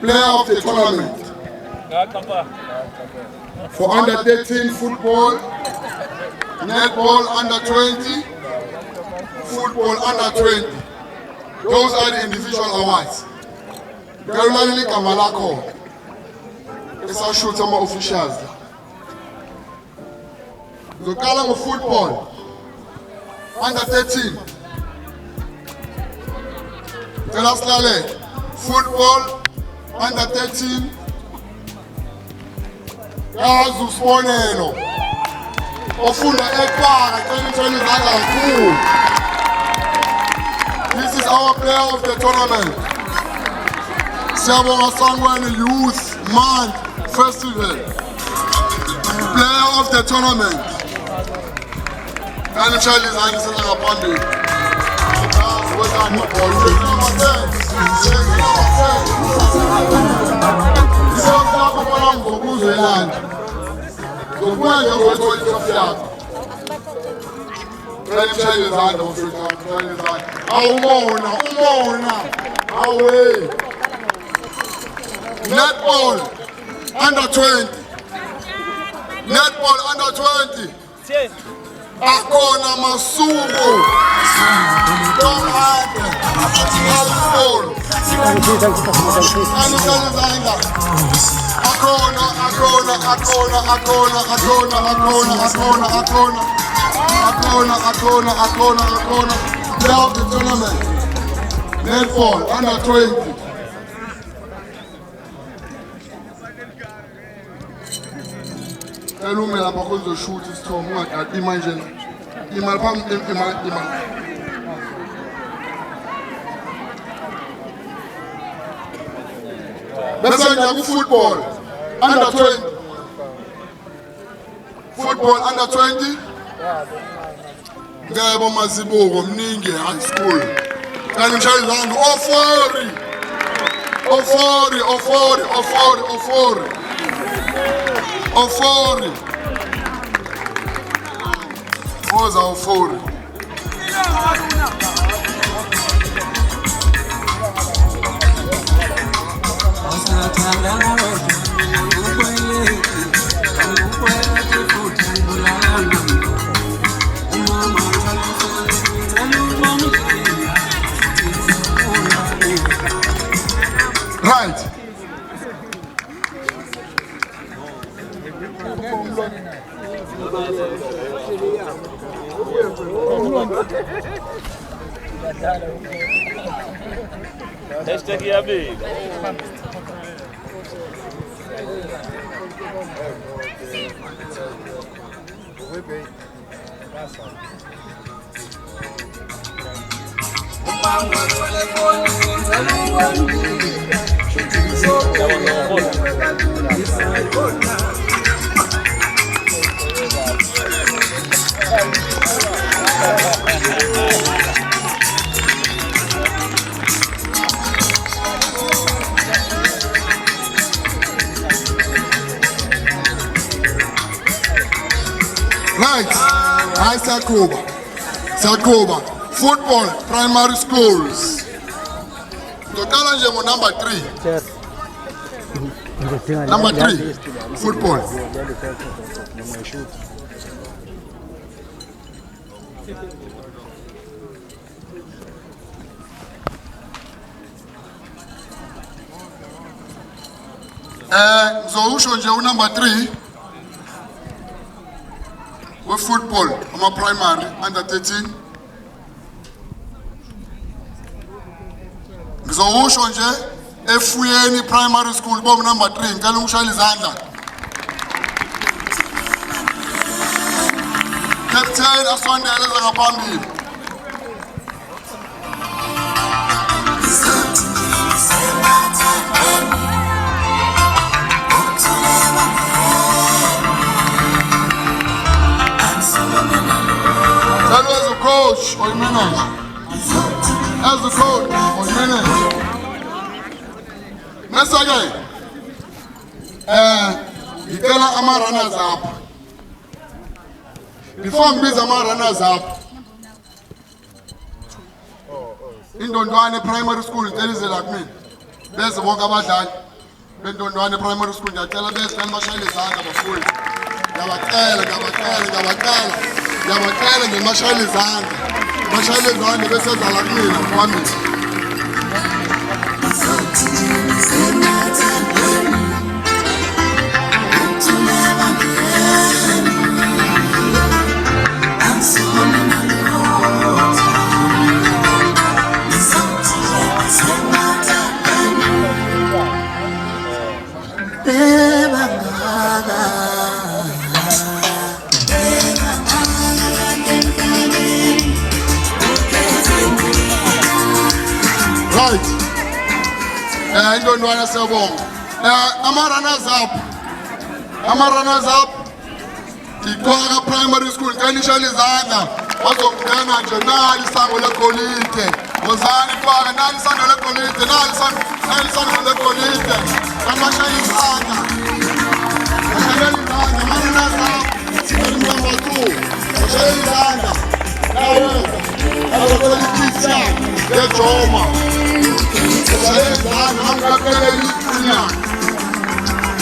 player of the tournament. For under 13 football, netball under 20, football under 20. Those are the individual awards. Karulani Kamalako. It's our shoot some officials. The column of football under 13. Telaslale. Football under 13. Yazu Sponelo. Ofunda Ekpara, 2020. This is our player of the tournament. Siyabonga Sangweni Youth Month Festival. Player of the tournament. And Charlie is netball under 20. Netball under 20. Akona Masuku. Don't hide. Akona. Player of the tournament. Netball under 20. Elumela bakhozo shoot isithomo ungaqadi manje imali phambi imali bese ngiya ku football under 20 under 20 ngebo mazibuko mningi high school kanti ngishaya izandla Ofori. Moza Ofori. Right. Hashtag Yabi. Right, I Sakoba, football, primary schools. Tokala njengo number 3. Number 3, football. Zousho nje number 3. With football, I'm a primary, under 13. Ngizowusho nje efuyeni primary school bomb number 3 ngicela ungishayele izandla. Captain asondele ngaphambili. As a coach or manager. As a coach or manager. Next again. Ngicela ama runners up. Before ngibiza ama runners up. Indondwane primary school delizela kimi. Bese bonke abadlali. bentondwane primary school ngiyacela bese bashayele izandla bafundi. Ngiyabacela nje bashayele izandla. Bashayele izandla bese ezala kumina phambili. Right. Intondwana siyabonga. Ama-runners up. Iqwaka primary school kanishayela izandla. Bazokungena nje nali isango legolide. Wozani Iqwaka nali isango legolide. Nali isango legolide. Kanibashayela izandla. Bashayela izandla. Ama-runners up. Number 2. Bashayela izandla. Nawenza. Bazothola ikhithi yakhe. Ngejoma. Bashayela izandla. Namukakele liqhinya.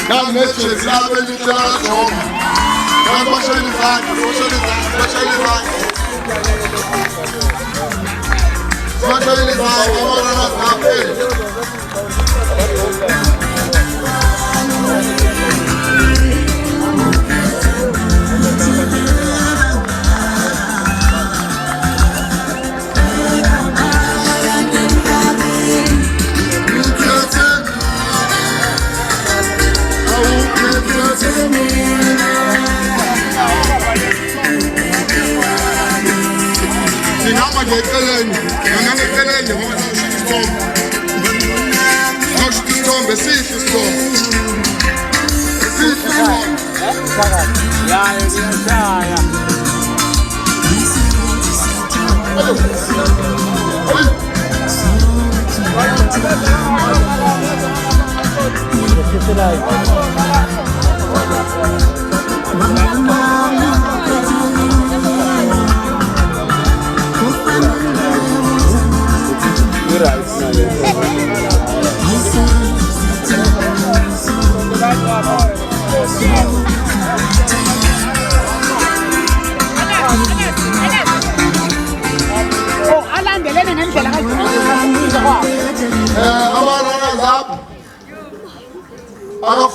Namejezi labo elihle lakajoma. Bashayela izandla. Bashayela izandla. Ama-runners up. Ngihamba ngeceleni ngoba sawushintsha isithombe. Sihle Ama-runners up.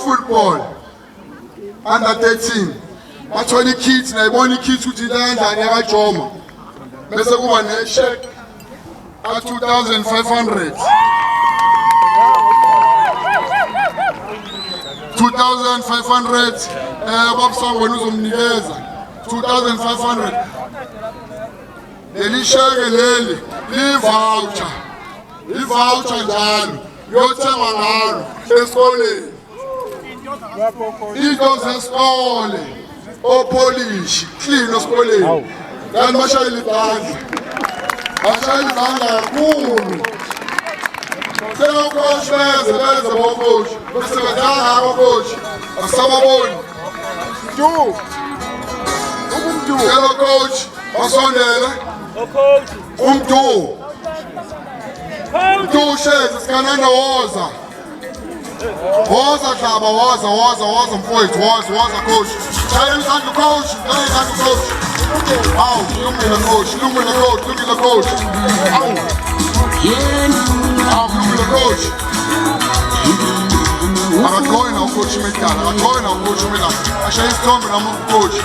Football under 13 bathola ikit nayibona ikit ukuthi kanjani yakajoma bese kuba ne-check ka-2500 babusangweni uzomnikeza 2500 leli sheke leli li-voucher njalo yothenga ngalo esikoleni into zesikole opolishi clean esikoleni kanti bashayela izandla kakhulu sekokoshi beze bokoshi besebenzanga ngakokoshi asababoni sekokoshi basondele umntu shezi sikananda woza Dlaba, woza mfowethu, woza coach. Shayela izandla coach, Awu, lungile coach. Awu, lungile coach. Akakhona ucoach Medala, ashaya isithombe noma ucoach.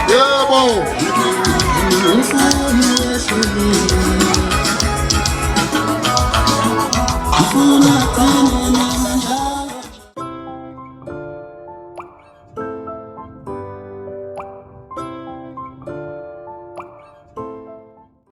Yebo.